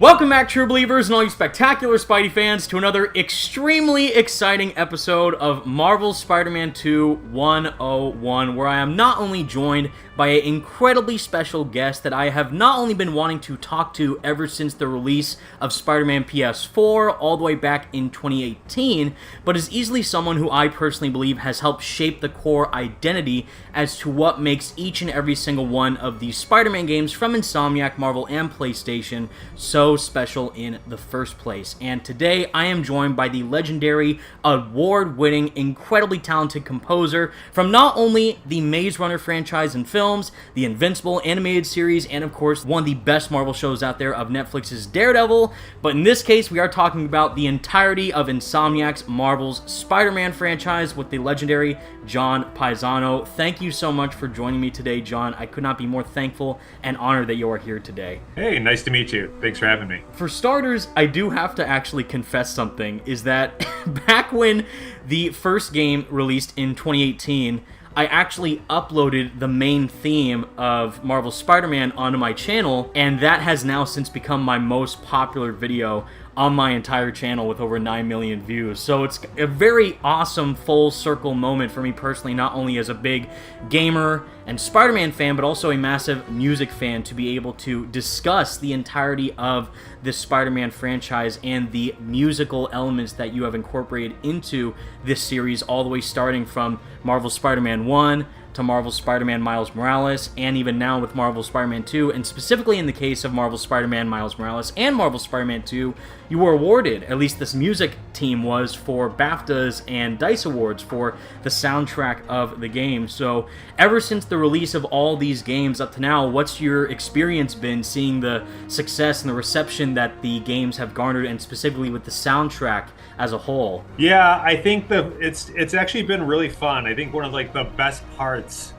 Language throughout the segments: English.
Welcome back, true believers and all you spectacular Spidey fans, to another extremely exciting episode of Marvel's Spider-Man 2 101, where I am not only joined by an incredibly special guest that I have not only been wanting to talk to ever since the release of Spider-Man PS4 all the way back in 2018, but is easily someone who I personally believe has helped shape the core identity as to what makes each and every single one of these Spider-Man games from Insomniac, Marvel, and PlayStation so special in the first place. And today I am joined by the legendary, award-winning, incredibly talented composer from not only the Maze Runner franchise and films, the Invincible animated series, and of course one of the best Marvel shows out there of Netflix's Daredevil, but in this case we are talking about the entirety of Insomniac's Marvel's Spider-Man franchise with the legendary John Paesano. Thank you so much for joining me today, John. I could not be more thankful and honored that you are here today. Hey, nice to meet you. Thanks for having me. For starters, I do have to actually confess something, is that back when the first game released in 2018, I actually uploaded the main theme of Marvel's Spider-Man onto my channel, and that has now since become my most popular video on my entire channel with over 9 million views. So it's a very awesome full circle moment for me personally, not only as a big gamer and Spider-Man fan, but also a massive music fan, to be able to discuss the entirety of this Spider-Man franchise and the musical elements that you have incorporated into this series, all the way starting from Marvel's Spider-Man 1 to Marvel's Spider-Man Miles Morales, and even now with Marvel's Spider-Man 2, and specifically in the case of Marvel's Spider-Man Miles Morales and Marvel's Spider-Man 2, you were awarded, at least this music team was, for BAFTAs and DICE Awards for the soundtrack of the game. So ever since the release of all these games up to now, what's your experience been seeing the success and the reception that the games have garnered, and specifically with the soundtrack as a whole? Yeah, I think it's actually been really fun. I think one of the best parts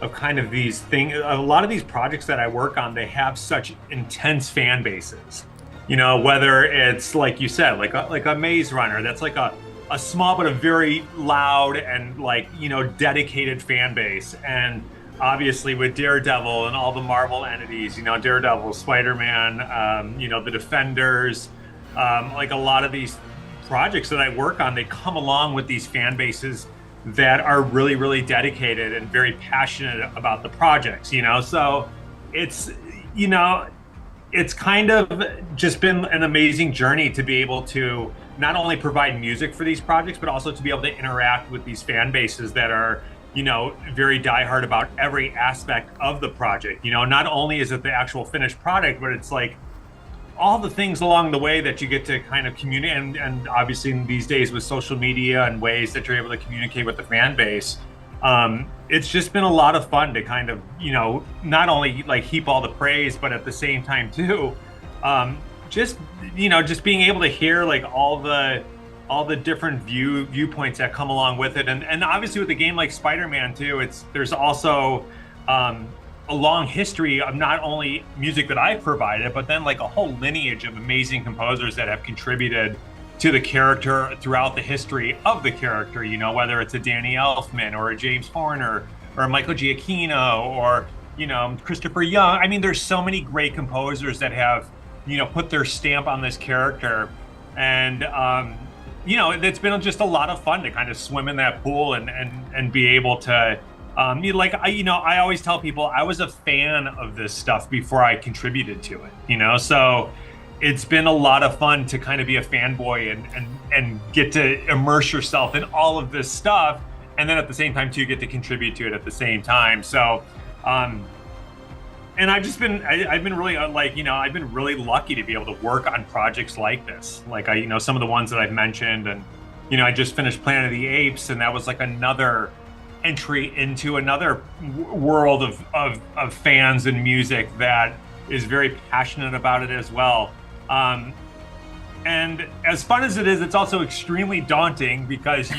of kind of these things, a lot of these projects that I work on, they have such intense fan bases. You know, whether it's like you said, like a Maze Runner, that's like a small but a very loud and dedicated fan base. And obviously with Daredevil and all the Marvel entities, Daredevil, Spider-Man, the Defenders, a lot of these projects that I work on, they come along with these fan bases that are really, really dedicated and very passionate about the projects, so it's kind of just been an amazing journey to be able to not only provide music for these projects, but also to be able to interact with these fan bases that are very diehard about every aspect of the project. Not only is it the actual finished product, but it's like all the things along the way that you get to kind of communicate, and obviously these days with social media and ways that you're able to communicate with the fan base, it's just been a lot of fun to kind of not only heap all the praise, but at the same time too, just being able to hear all the different viewpoints that come along with it, and obviously with a game like Spider-Man too, there's also a long history of not only music that I've provided, but then a whole lineage of amazing composers that have contributed to the character throughout the history of the character, whether it's a Danny Elfman or a James Horner or a Michael Giacchino or, Christopher Young. I mean, there's so many great composers that have, put their stamp on this character. And, it's been just a lot of fun to kind of swim in that pool and be able to, I always tell people I was a fan of this stuff before I contributed to it, so it's been a lot of fun to kind of be a fanboy and get to immerse yourself in all of this stuff, and then at the same time too get to contribute to it at the same time. So and I've been really I've been really lucky to be able to work on projects like this, some of the ones that I've mentioned, and I just finished Planet of the Apes, and that was another entry into another world of fans and music that is very passionate about it as well. And as fun as it is, it's also extremely daunting, because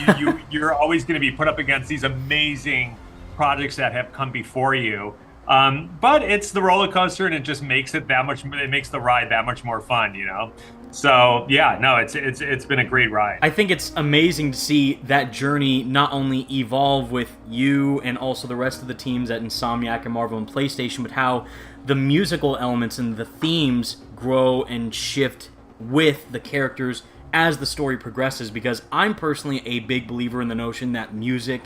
you're always going to be put up against these amazing projects that have come before you. But it's the roller coaster, and it just makes it that much. It makes the ride that much more fun, you know. So yeah, no, it's been a great ride. I think it's amazing to see that journey not only evolve with you and also the rest of the teams at Insomniac and Marvel and PlayStation, but how the musical elements and the themes grow and shift with the characters as the story progresses. Because I'm personally a big believer in the notion that music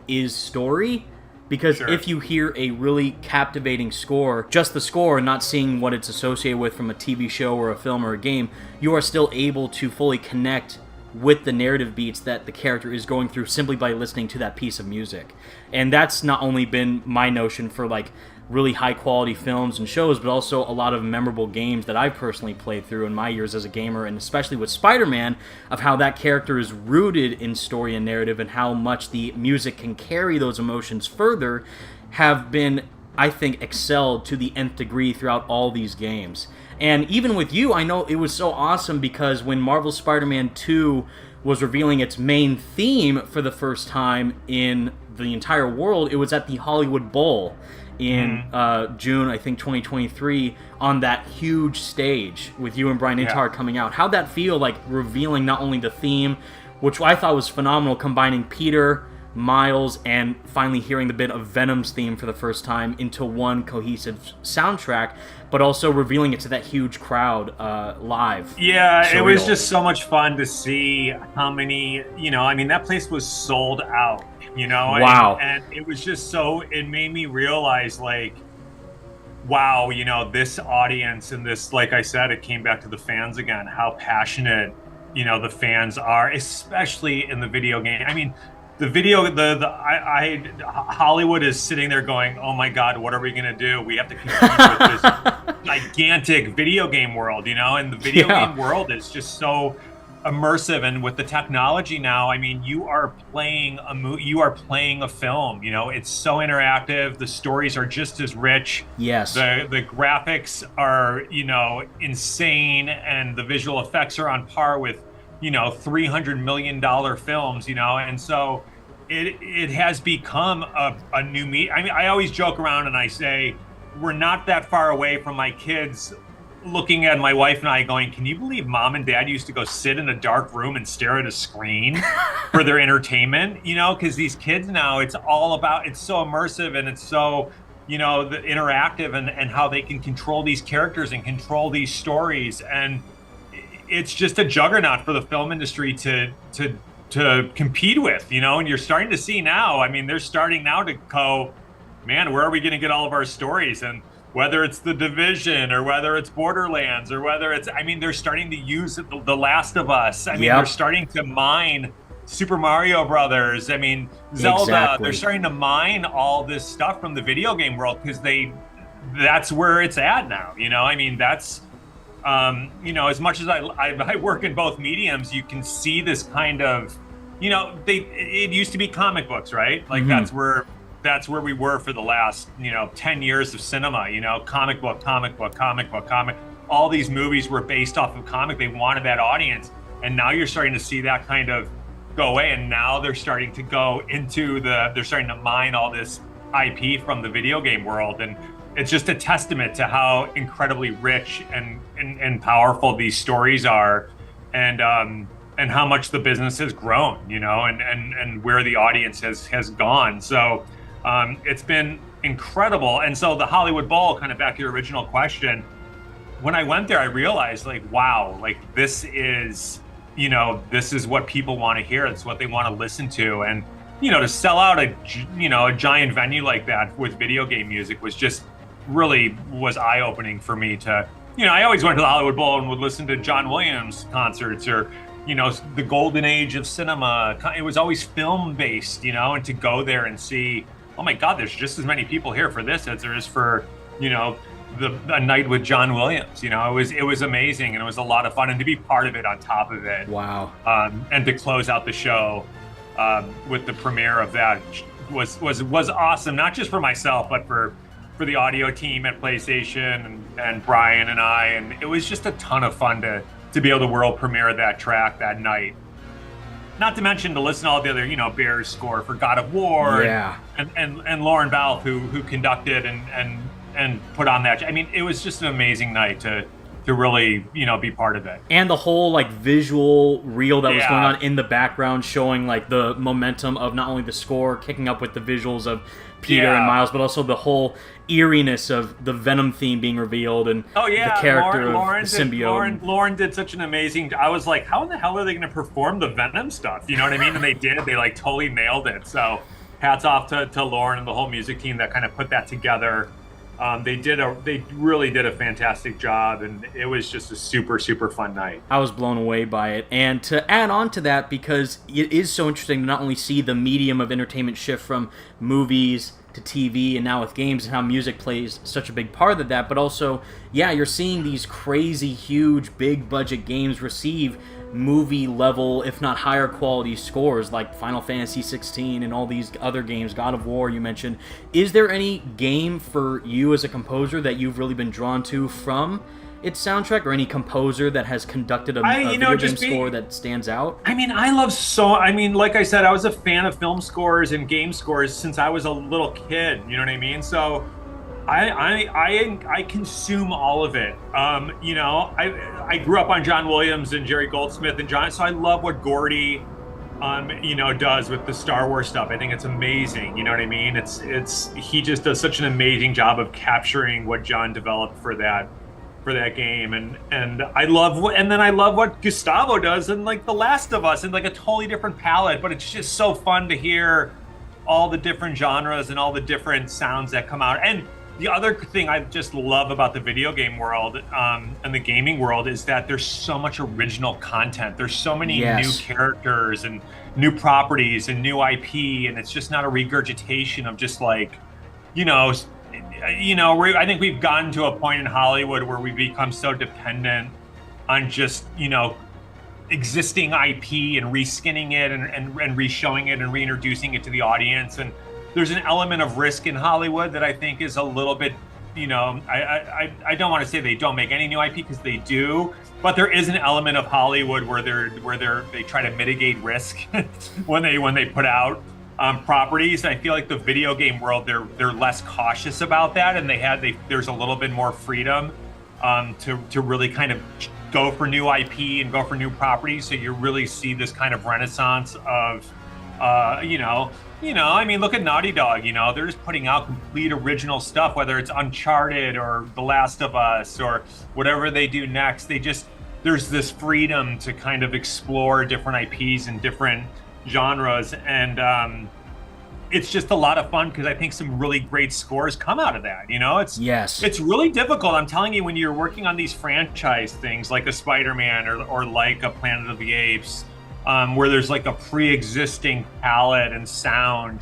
is story. Because Sure. if you hear a really captivating score, just the score, not seeing what it's associated with from a TV show or a film or a game, you are still able to fully connect with the narrative beats that the character is going through simply by listening to that piece of music. And that's not only been my notion for like really high quality films and shows, but also a lot of memorable games that I've personally played through in my years as a gamer, and especially with Spider-Man, of how that character is rooted in story and narrative and how much the music can carry those emotions further, have been, I think, excelled to the nth degree throughout all these games. And even with you, I know it was so awesome because when Marvel Spider-Man 2 was revealing its main theme for the first time in the entire world, it was at the Hollywood Bowl in June, I think, 2023, on that huge stage with you and Brian Intar coming out. How'd that feel, like, revealing not only the theme, which I thought was phenomenal, combining Peter, Miles, and finally hearing the bit of Venom's theme for the first time into one cohesive soundtrack, but also revealing it to that huge crowd live? Yeah, Surreal. it was just so much fun to see how many, you know, I mean, that place was sold out, you know? Wow. And it was just so, it made me realize, like, wow, you know, this audience and this, like I said, it came back to the fans again, how passionate, you know, the fans are, especially in the video game. I mean, Hollywood is sitting there going, oh my God, what are we going to do? We have to compete with this gigantic video game world, you know, and the video game world is just so immersive. And with the technology now, I mean, you are playing you are playing a film, you know, it's so interactive. The stories are just as rich. Yes. The graphics are, you know, insane, and the visual effects are on par with, you know, $300 million films, you know, and so it has become a new I mean, I always joke around and I say, we're not that far away from my kids looking at my wife and I going, can you believe mom and dad used to go sit in a dark room and stare at a screen for their entertainment? You know, because these kids now, it's all about, it's so immersive and it's so, you know, the interactive and how they can control these characters and control these stories. And it's just a juggernaut for the film industry to compete with, you know. And you're starting to see now, I mean, they're starting now to go, man, where are we going to get all of our stories? And whether it's The Division or whether it's Borderlands or whether it's, I mean, they're starting to use The Last of Us. I mean, they're starting to mine Super Mario Brothers. I mean, Zelda. Exactly. They're starting to mine all this stuff from the video game world because that's where it's at now, you know. I mean, that's, you know, as much as I work in both mediums, you can see this kind of, you know, it used to be comic books, right? Like that's where we were for the last, you know, 10 years of cinema, you know, comic book. All these movies were based off of comic. They wanted that audience. And now you're starting to see that kind of go away. And now they're starting to go into they're starting to mine all this IP from the video game world. And it's just a testament to how incredibly rich and powerful these stories are, and how much the business has grown, you know, and where the audience has gone. So it's been incredible. And so the Hollywood Bowl, kind of back to your original question, when I went there, I realized, like, wow, like this is what people want to hear. It's what they want to listen to. And, you know, to sell out a giant venue like that with video game music was eye-opening for me to, you know, I always went to the Hollywood Bowl and would listen to John Williams concerts or, you know, the golden age of cinema. It was always film-based, you know, and to go there and see, oh my God, there's just as many people here for this as there is for, you know, a night with John Williams. You know, it was amazing, and it was a lot of fun, and to be part of it on top of it. Wow. And to close out the show with the premiere of that was awesome, not just for myself, but for the audio team at PlayStation and Brian and I. And it was just a ton of fun to be able to world premiere that track that night. not to mention to listen to all the other, Bears score for God of War, Yeah. and Lauren Balfe who conducted and put on that. I mean, it was just an amazing night to really, be part of it. And the whole like visual reel that was Yeah. going on in the background, showing like the momentum of not only the score kicking up with the visuals of Peter Yeah. and Miles, but also the whole eeriness of the Venom theme being revealed and Oh yeah, the character Lauren of the symbiote. Lauren did such an amazing. I was like, how in the hell are they going to perform the Venom stuff? You know what I mean? And they did. They like totally nailed it. So hats off to Lauren and the whole music team that kind of put that together. They really did a fantastic job, and it was just a super, super fun night. I was blown away by it. And to add on to that, because it is so interesting to not only see the medium of entertainment shift from movies to TV and now with games and how music plays such a big part of that, but also, yeah, you're seeing these crazy, huge, big budget games receive movie level, if not higher quality scores like Final Fantasy 16 and all these other games, God of War you mentioned. Is there any game for you as a composer that you've really been drawn to from its soundtrack, or any composer that has conducted a video game score that stands out? I mean, like I said, I was a fan of film scores and game scores since I was a little kid. You know what I mean? So I consume all of it. I grew up on John Williams and Jerry Goldsmith and John, so I love what Gordy, does with the Star Wars stuff. I think it's amazing. You know what I mean? He just does such an amazing job of capturing what John developed for that game, and I love what Gustavo does in like The Last of Us, and like a totally different palette, but it's just so fun to hear all the different genres and all the different sounds that come out. And the other thing I just love about the video game world and the gaming world is that there's so much original content. There's so many new characters and new properties and new IP, and it's just not a regurgitation of just like, I think we've gotten to a point in Hollywood where we become so dependent on just, existing IP and reskinning it and re-showing it and reintroducing it to the audience. And there's an element of risk in Hollywood that I think is a little bit, I don't want to say they don't make any new IP, because they do, but there is an element of Hollywood where they try to mitigate risk when they put out properties. And I feel like the video game world, they're less cautious about that, and there's a little bit more freedom to really kind of go for new IP and go for new properties. So you really see this kind of renaissance of, I mean, look at Naughty Dog. They're just putting out complete original stuff, whether it's Uncharted or The Last of Us or whatever they do next. There's this freedom to kind of explore different IPs and different genres, and it's just a lot of fun, because I think some really great scores come out of that. It's really difficult. I'm telling you, when you're working on these franchise things like a Spider-Man or like a Planet of the Apes, where there's like a pre-existing palette and sound,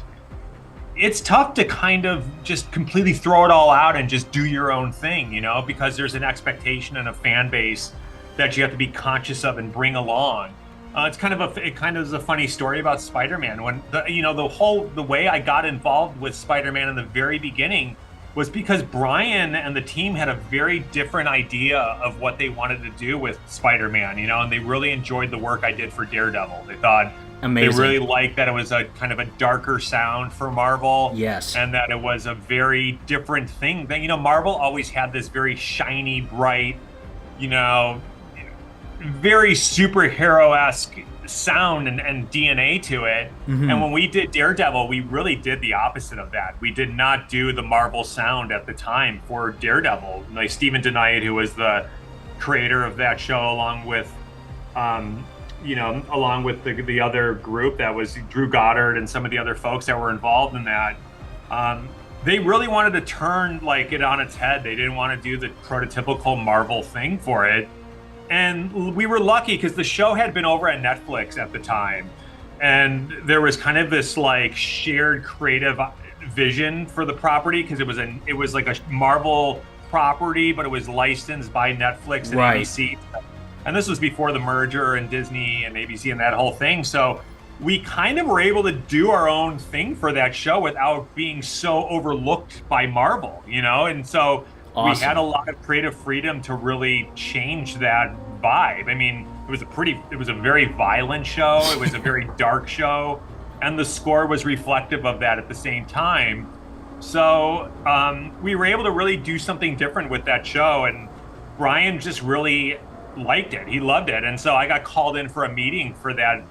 it's tough to kind of just completely throw it all out and just do your own thing, because there's an expectation and a fan base that you have to be conscious of and bring along. It kind of is a funny story about Spider-Man. When the way I got involved with Spider-Man in the very beginning was because Brian and the team had a very different idea of what they wanted to do with Spider-Man, and they really enjoyed the work I did for Daredevil. They thought amazing. They really liked that it was a kind of a darker sound for Marvel. Yes. And that it was a very different thing. Marvel always had this very shiny, bright, very superhero-esque sound and DNA to it. Mm-hmm. And when we did Daredevil, we really did the opposite of that. We did not do the Marvel sound at the time for Daredevil. Like Stephen DeKnight, who was the creator of that show, along with the other group that was Drew Goddard and some of the other folks that were involved in that, they really wanted to turn like it on its head. They didn't want to do the prototypical Marvel thing for it. And we were lucky because the show had been over at Netflix at the time, and there was kind of this like shared creative vision for the property, because it was like a Marvel property, but it was licensed by Netflix and ABC. And this was before the merger and Disney and ABC and that whole thing. So we kind of were able to do our own thing for that show without being so overlooked by Marvel, And so awesome. We had a lot of creative freedom to really change that vibe. I mean, it was a very violent show. It was a very dark show, and the score was reflective of that at the same time. So we were able to really do something different with that show, and Brian just really liked it. He loved it, and so I got called in for a meeting for that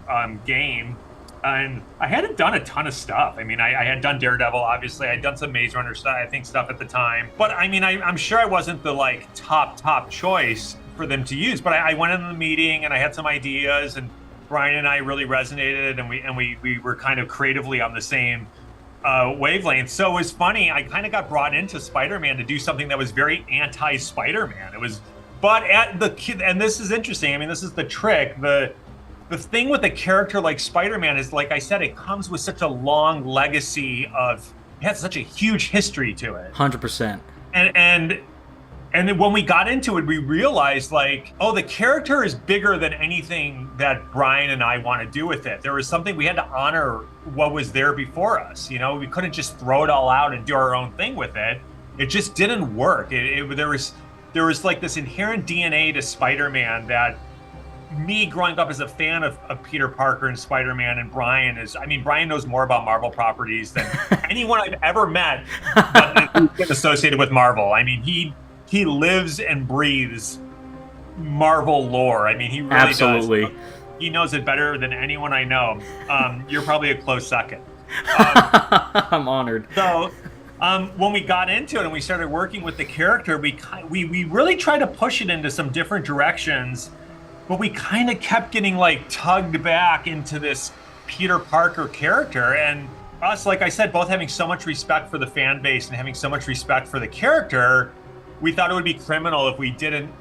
game. And I hadn't done a ton of stuff. I mean, I had done Daredevil, obviously. I'd done some Maze Runner stuff, I think, stuff at the time. But I mean, I'm sure I wasn't the like top choice for them to use. But I went in the meeting and I had some ideas, and Brian and I really resonated, and we were kind of creatively on the same wavelength. So it was funny. I kind of got brought into Spider-Man to do something that was very anti-Spider-Man. It was, but and this is interesting. I mean, this is the trick. The thing with a character like Spider-Man is, like I said, it comes with such a long legacy of, it has such a huge history to it. 100%. And then when we got into it, we realized like, oh, the character is bigger than anything that Brian and I want to do with it. There was something, we had to honor what was there before us. You know, we couldn't just throw it all out and do our own thing with it. It just didn't work. There was like this inherent DNA to Spider-Man that, me growing up as a fan of Peter Parker and Spider-Man, and Brian knows more about Marvel properties than anyone I've ever met but is associated with Marvel. I mean, he lives and breathes Marvel lore. I mean, he really Absolutely does. He knows it better than anyone I know. You're probably a close second. I'm honored. So when we got into it and we started working with the character, we really tried to push it into some different directions. But we kind of kept getting like tugged back into this Peter Parker character, and us, like I said, both having so much respect for the fan base and having so much respect for the character, we thought it would be criminal if we didn't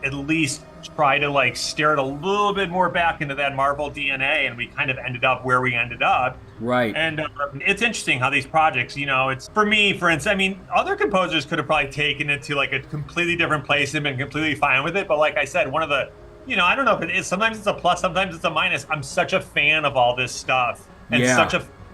at least try to like steer it a little bit more back into that Marvel DNA, and we kind of ended up where we ended up. Right. And it's interesting how these projects, you know, it's, for me, for instance, I mean, other composers could have probably taken it to like a completely different place and been completely fine with it. But like I said, one of the, you know, I don't know if it is. Sometimes it's a plus, sometimes it's a minus. I'm such a fan of all this stuff, and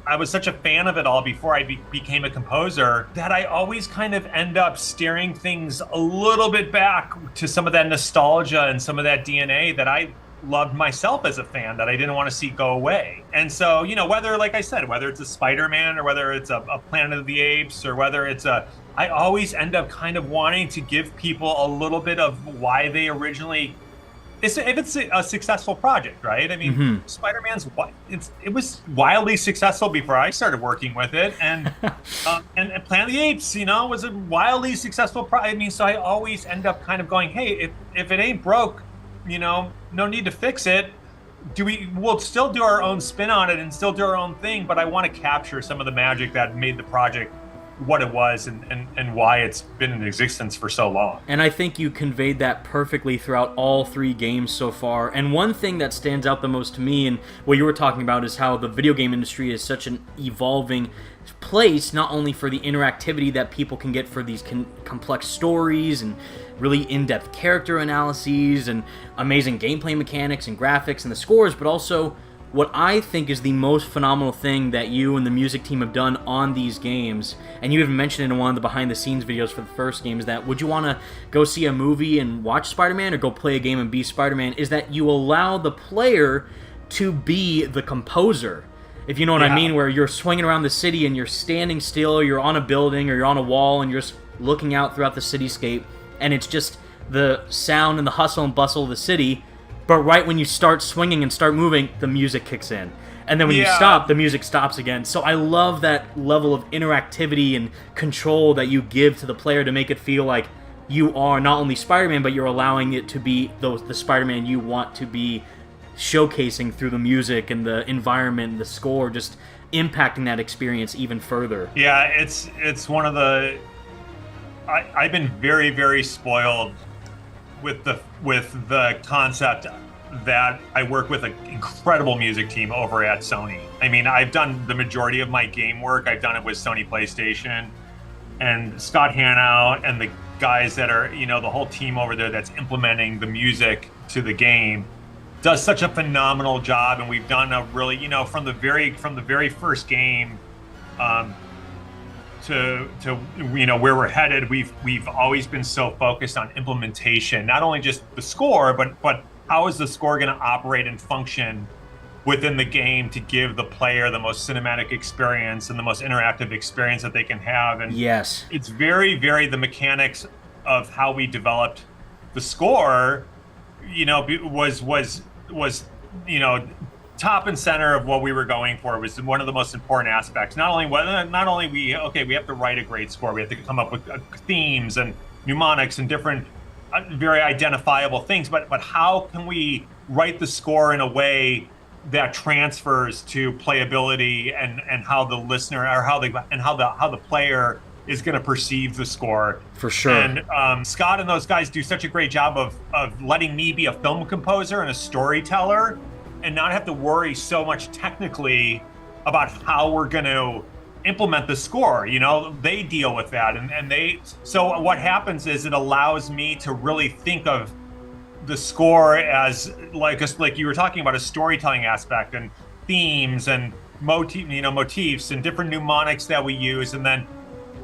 I was such a fan of it all before I became a composer, that I always kind of end up steering things a little bit back to some of that nostalgia and some of that DNA that I loved myself as a fan, that I didn't want to see go away. And so, you know, whether, like I said, whether it's a Spider-Man or whether it's a Planet of the Apes or whether it's I always end up kind of wanting to give people a little bit of why they originally, if it's a successful project, right? I mean, Spider-Man's, it was wildly successful before I started working with it, and and Planet of the Apes, you know, was a wildly successful project. I mean, so I always end up kind of going, hey, if it ain't broke, you know, no need to fix it. We'll still do our own spin on it and still do our own thing, but I want to capture some of the magic that made the project what it was and why it's been in existence for so long. And I think you conveyed that perfectly throughout all three games so far. And one thing that stands out the most to me and what you were talking about is how the video game industry is such an evolving place, not only for the interactivity that people can get for these complex stories and really in-depth character analyses and amazing gameplay mechanics and graphics and the scores, but also what I think is the most phenomenal thing that you and the music team have done on these games, and you even mentioned it in one of the behind-the-scenes videos for the first game, is that would you want to go see a movie and watch Spider-Man or go play a game and be Spider-Man, is that you allow the player to be the composer. If you know what I mean, where you're swinging around the city and you're standing still, you're on a building or you're on a wall and you're just looking out throughout the cityscape, and it's just the sound and the hustle and bustle of the city. But right when you start swinging and start moving, the music kicks in. And then when you stop, the music stops again. So I love that level of interactivity and control that you give to the player to make it feel like you are not only Spider-Man, but you're allowing it to be the Spider-Man you want to be, showcasing through the music and the environment and the score, just impacting that experience even further. Yeah, it's one of the... I've been very, very spoiled with the concept that I work with an incredible music team over at Sony. I mean, I've done the majority of my game work. I've done it with Sony PlayStation, and Scott Hanow and the guys that are, you know, the whole team over there that's implementing the music to the game does such a phenomenal job. And we've done a really, you know, from the very first game to you know where we're headed, we've always been so focused on implementation, not only just the score, but how is the score going to operate and function within the game to give the player the most cinematic experience and the most interactive experience that they can have. And Yes. it's very the mechanics of how we developed the score, was top and center of what we were going for. It was one of the most important aspects. Not only we have to write a great score, we have to come up with themes and mnemonics and different very identifiable things, but how can we write the score in a way that transfers to playability and how the listener or how the player is going to perceive the score. For sure. And Scott and those guys do such a great job of letting me be a film composer and a storyteller and not have to worry so much technically about how we're going to implement the score. They deal with that, so what happens is it allows me to really think of the score as like you were talking about, a storytelling aspect and themes and motifs and different mnemonics that we use, and then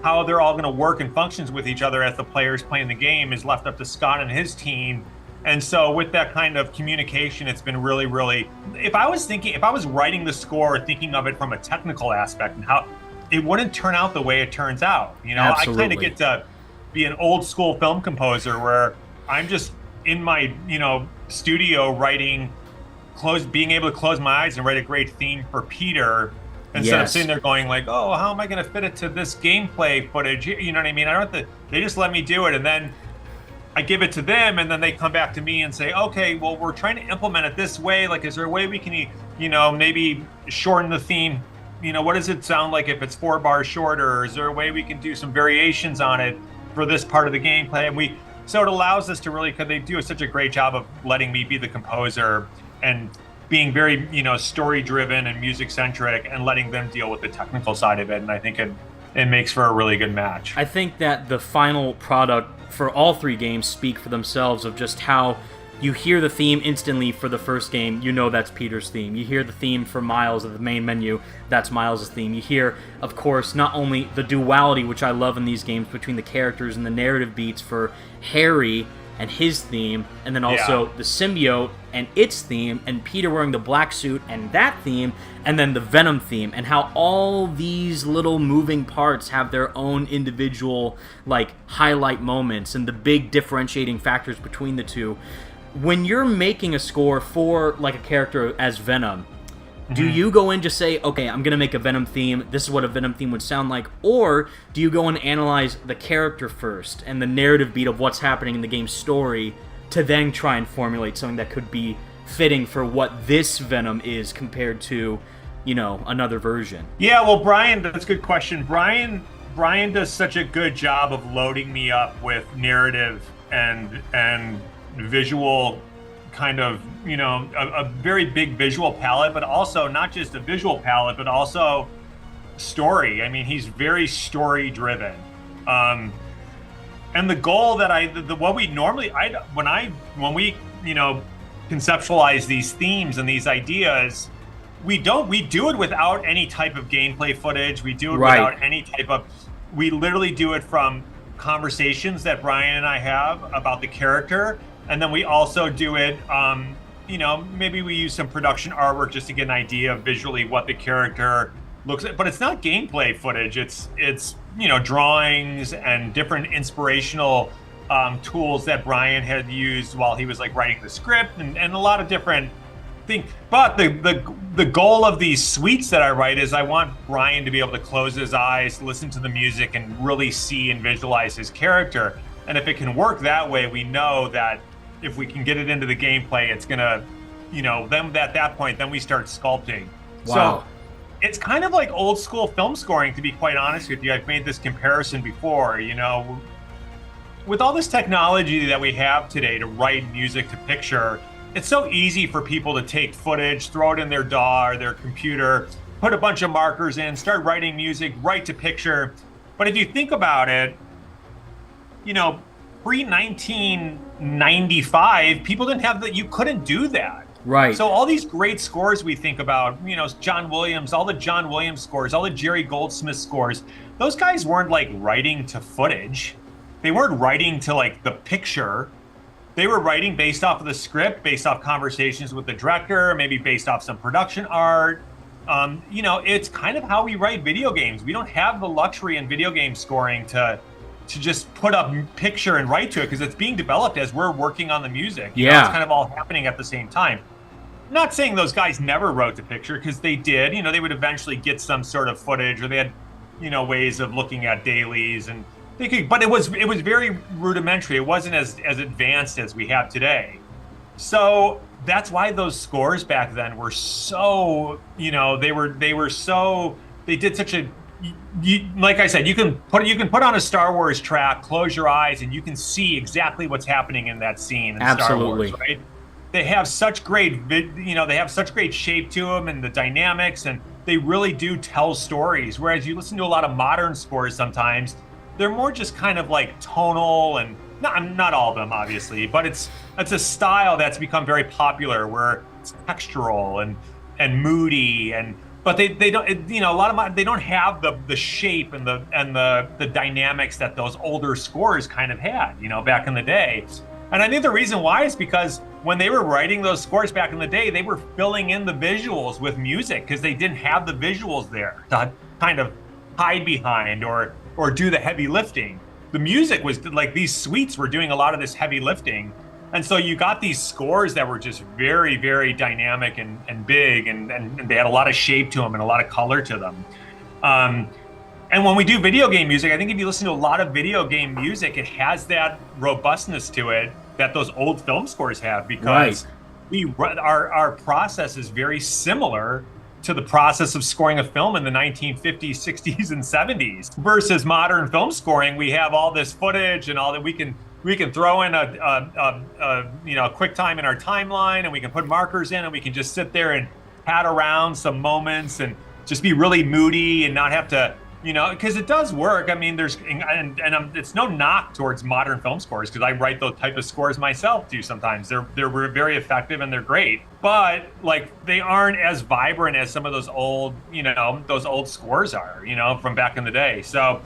how they're all going to work and functions with each other as the players playing the game is left up to Scott and his team. And so with that kind of communication, it's been really, if I was writing the score, thinking of it from a technical aspect and how it wouldn't turn out the way it turns out. Absolutely. I kind of get to be an old school film composer where I'm just in my, studio being able to close my eyes and write a great theme for Peter instead of sitting there going like, oh, how am I going to fit it to this gameplay footage? You know what I mean? I don't have to, they just let me do it. And then I give it to them and then they come back to me and say, okay, well, we're trying to implement it this way. Like, is there a way we can, maybe shorten the theme? What does it sound like if it's 4 bars shorter? Or is there a way we can do some variations on it for this part of the gameplay? And so it allows us to really, because they do such a great job of letting me be the composer and being very, story driven and music centric and letting them deal with the technical side of it. And I think it makes for a really good match. I think that the final product for all 3 games speak for themselves of just how you hear the theme instantly for the first game, that's Peter's theme. You hear the theme for Miles at the main menu, that's Miles' theme. You hear, of course, not only the duality, which I love in these games, between the characters and the narrative beats for Harry and his theme, and then also the symbiote and its theme, and Peter wearing the black suit and that theme, and then the Venom theme, and how all these little moving parts have their own individual, highlight moments and the big differentiating factors between the two. When you're making a score for, a character as Venom, do you go in just say, okay, I'm going to make a Venom theme, this is what a Venom theme would sound like, or do you go and analyze the character first and the narrative beat of what's happening in the game's story to then try and formulate something that could be fitting for what this Venom is compared to, another version? Yeah, well, Brian, that's a good question. Brian does such a good job of loading me up with narrative and visual kind of, a very big visual palette, but also not just a visual palette, but also story. I mean, he's very story driven. And the goal that when we conceptualize these themes and these ideas, we do it without any type of gameplay footage. We do it without any type of, we literally do it from conversations that Brian and I have about the character. And then we also do it, maybe we use some production artwork just to get an idea of visually what the character looks like. But it's not gameplay footage. It's drawings and different inspirational tools that Brian had used while he was writing the script and a lot of different things. But the goal of these suites that I write is I want Brian to be able to close his eyes, listen to the music, and really see and visualize his character. And if it can work that way, we know that if we can get it into the gameplay, it's gonna, then at that point, then we start sculpting. Wow. So it's kind of like old school film scoring, to be quite honest with you. I've made this comparison before, with all this technology that we have today to write music to picture, it's so easy for people to take footage, throw it in their DAW or their computer, put a bunch of markers in, start writing music, write to picture. But if you think about it, pre-1995, people didn't have that. You couldn't do that. Right. So all these great scores we think about, John Williams, all the John Williams scores, all the Jerry Goldsmith scores, those guys weren't writing to footage. They weren't writing to the picture. they were writing based off of the script, based off conversations with the director, maybe based off some production art. It's kind of how we write video games. We don't have the luxury in video game scoring to just put up picture and write to it, because it's being developed as we're working on the music. It's kind of all happening at the same time. I'm not saying those guys never wrote to picture, because they did. They would eventually get some sort of footage, or they had ways of looking at dailies, and they could, but it was very rudimentary. It wasn't as advanced as we have today. So that's why those scores back then were so, they did such a, like I said, you can put on a Star Wars track, close your eyes, and you can see exactly what's happening in that scene in Absolutely. Star Wars, right? They have such great, they have such great shape to them, and the dynamics, and they really do tell stories. Whereas you listen to a lot of modern scores sometimes, they're more just kind of like tonal, and not all of them, obviously, but it's a style that's become very popular, where it's textural and moody, but they don't, a lot of they don't have the shape and the dynamics that those older scores kind of had, back in the day. And I think the reason why is because when they were writing those scores back in the day, they were filling in the visuals with music, because they didn't have the visuals there to kind of hide behind or do the heavy lifting. The music was like, these suites were doing a lot of this heavy lifting. And so you got these scores that were just very, very dynamic and big, and they had a lot of shape to them and a lot of color to them. And when we do video game music, I think if you listen to a lot of video game music, it has that robustness to it that those old film scores have, because our process is very similar to the process of scoring a film in the 1950s, 60s, and 70s. Versus modern film scoring, we have all this footage and all that we can throw in a quick time in our timeline, and we can put markers in, and we can just sit there and pat around some moments and just be really moody and not have to, because it does work. I mean, it's no knock towards modern film scores, because I write those type of scores myself too sometimes. They're very effective and they're great, but like, they aren't as vibrant as some of those old scores are, from back in the day. So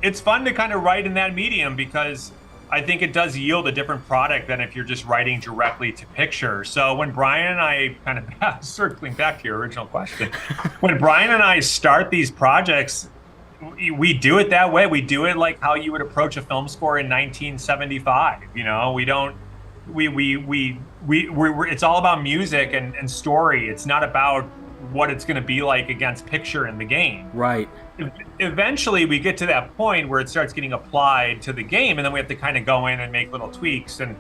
it's fun to kind of write in that medium, because I think it does yield a different product than if you're just writing directly to picture. So when Brian and I, kind of circling back to your original question, when Brian and I start these projects, we do it that way. We do it like how you would approach a film score in 1975. It's all about music and story. It's not about what it's going to be like against picture in the game. Right. Eventually we get to that point where it starts getting applied to the game, and then we have to kind of go in and make little tweaks and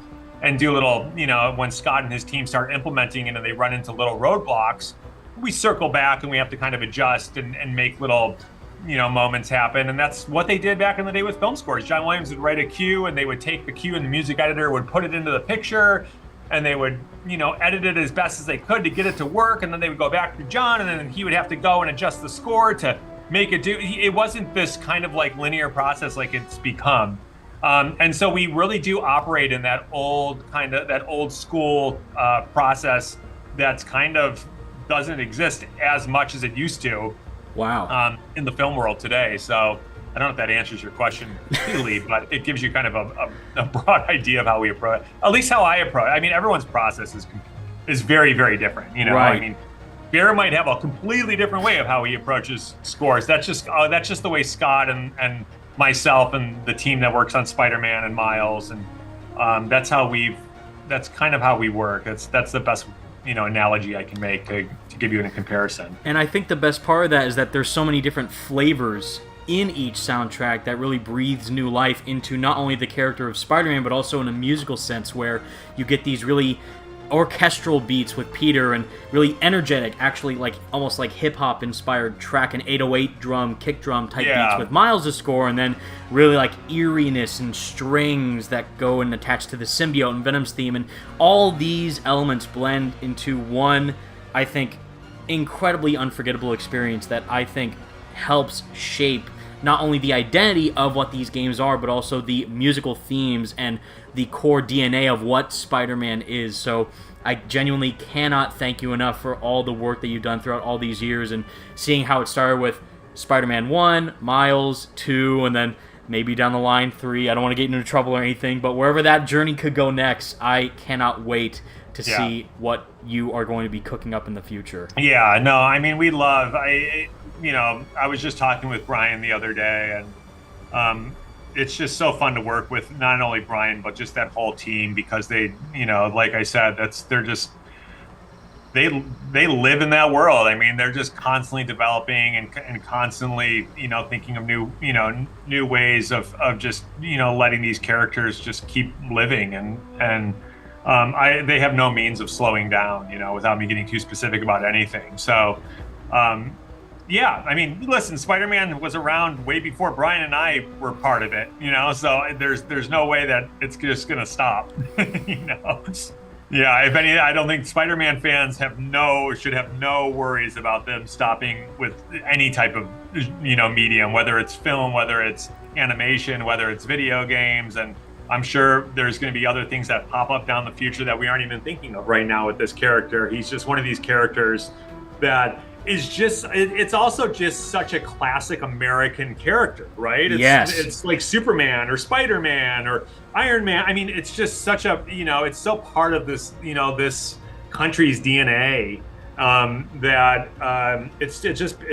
do little, when Scott and his team start implementing it and they run into little roadblocks, we circle back and we have to kind of adjust and make little, moments happen. And that's what they did back in the day with film scores. John Williams would write a cue, and they would take the cue, and the music editor would put it into the picture, and they would, edit it as best as they could to get it to work. And then they would go back to John, and then he would have to go and adjust the score to make it do. It wasn't this kind of like linear process like it's become. And so we really do operate in that old school process that's kind of doesn't exist as much as it used to. Wow. In the film world today. So I don't know if that answers your question completely, but it gives you kind of a broad idea of how we approach it. At least how I approach it. I mean, everyone's process is very, very different. Right. I mean, Bear might have a completely different way of how he approaches scores. That's just the way Scott and myself and the team that works on Spider-Man and Miles, and that's kind of how we work. That's the best analogy I can make to give you a comparison. And I think the best part of that is that there's so many different flavors in each soundtrack that really breathes new life into not only the character of Spider-Man, but also in a musical sense, where you get these really orchestral beats with Peter, and really energetic, actually like almost like hip-hop inspired track and 808 drum, kick drum type beats with Miles' score, and then really like eeriness and strings that go and attach to the symbiote and Venom's theme, and all these elements blend into one, I think, incredibly unforgettable experience that I think helps shape not only the identity of what these games are, but also the musical themes and the core DNA of what Spider-Man is. So I genuinely cannot thank you enough for all the work that you've done throughout all these years, and seeing how it started with Spider-Man 1, Miles 2, and then maybe down the line 3. I don't want to get into trouble or anything, but wherever that journey could go next, I cannot wait to see what you are going to be cooking up in the future. Yeah, no, I mean, we love, I was just talking with Brian the other day, and it's just so fun to work with not only Brian, but just that whole team, because they, like I said, they live in that world. I mean, they're just constantly developing and constantly, thinking of new ways of just, letting these characters just keep living. And they have no means of slowing down, without me getting too specific about anything. So, yeah, I mean, listen, Spider-Man was around way before Brian and I were part of it, so there's no way that it's just going to stop, Yeah, if any, I don't think Spider-Man fans should have no worries about them stopping with any type of, medium, whether it's film, whether it's animation, whether it's video games. And I'm sure there's going to be other things that pop up down the future that we aren't even thinking of right now with this character. He's just one of these characters that is just, it's also just such a classic American character, right? It's like Superman or Spider-Man or Iron Man. I mean, it's just such a, it's so part of this, this country's DNA, that it's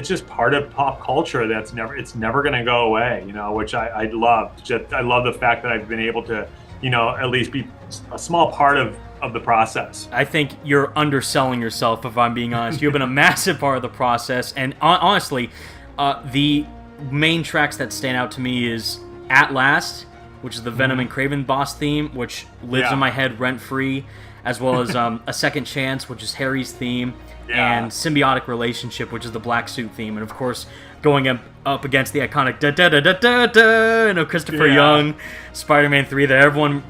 just part of pop culture it's never going to go away, which I love. I love the fact that I've been able to, at least be a small part of the process. I think you're underselling yourself, if I'm being honest. You've been a massive part of the process, and honestly, the main tracks that stand out to me is At Last, which is the Venom and Kraven boss theme, which lives in my head rent-free, as well as A Second Chance, which is Harry's theme, and Symbiotic Relationship, which is the Black Suit theme, and of course, going up against the iconic da-da-da-da-da-da, Christopher Young, Spider-Man 3 that everyone,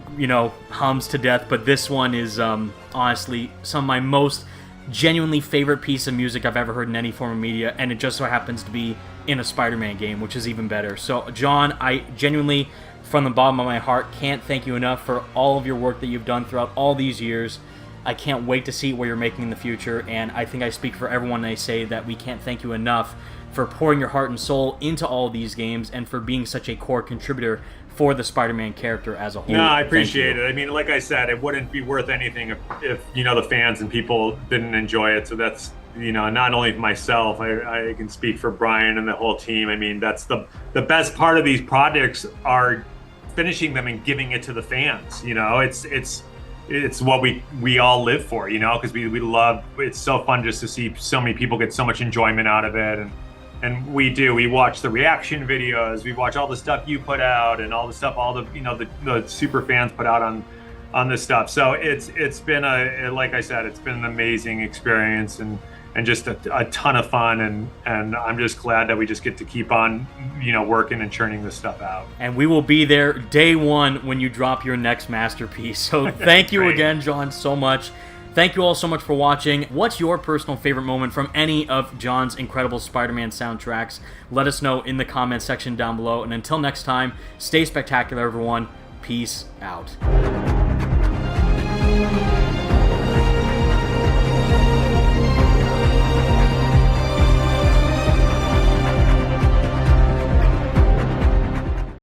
hums to death, but this one is honestly some of my most genuinely favorite piece of music I've ever heard in any form of media, and it just so happens to be in a Spider-Man game, which is even better. So, John, I genuinely, from the bottom of my heart, can't thank you enough for all of your work that you've done throughout all these years. I can't wait to see what you're making in the future, and I think I speak for everyone when I say that we can't thank you enough for pouring your heart and soul into all these games and for being such a core contributor for the Spider-Man character as a whole. No, I appreciate it. I mean, like I said, it wouldn't be worth anything if the fans and people didn't enjoy it. So that's, not only myself, I can speak for Brian and the whole team. I mean, that's the best part of these projects are finishing them and giving it to the fans. It's what we all live for, because we love, it's so fun just to see so many people get so much enjoyment out of it. And we watch the reaction videos, we watch all the stuff you put out and all the stuff, all the, the super fans put out on this stuff. So it's been like I said, it's been an amazing experience and just a ton of fun. And I'm just glad that we just get to keep on, working and churning this stuff out. And we will be there day one when you drop your next masterpiece. So thank you again, John, so much. Thank you all so much for watching. What's your personal favorite moment from any of John's incredible Spider-Man soundtracks? Let us know in the comments section down below. And until next time, stay spectacular, everyone. Peace out.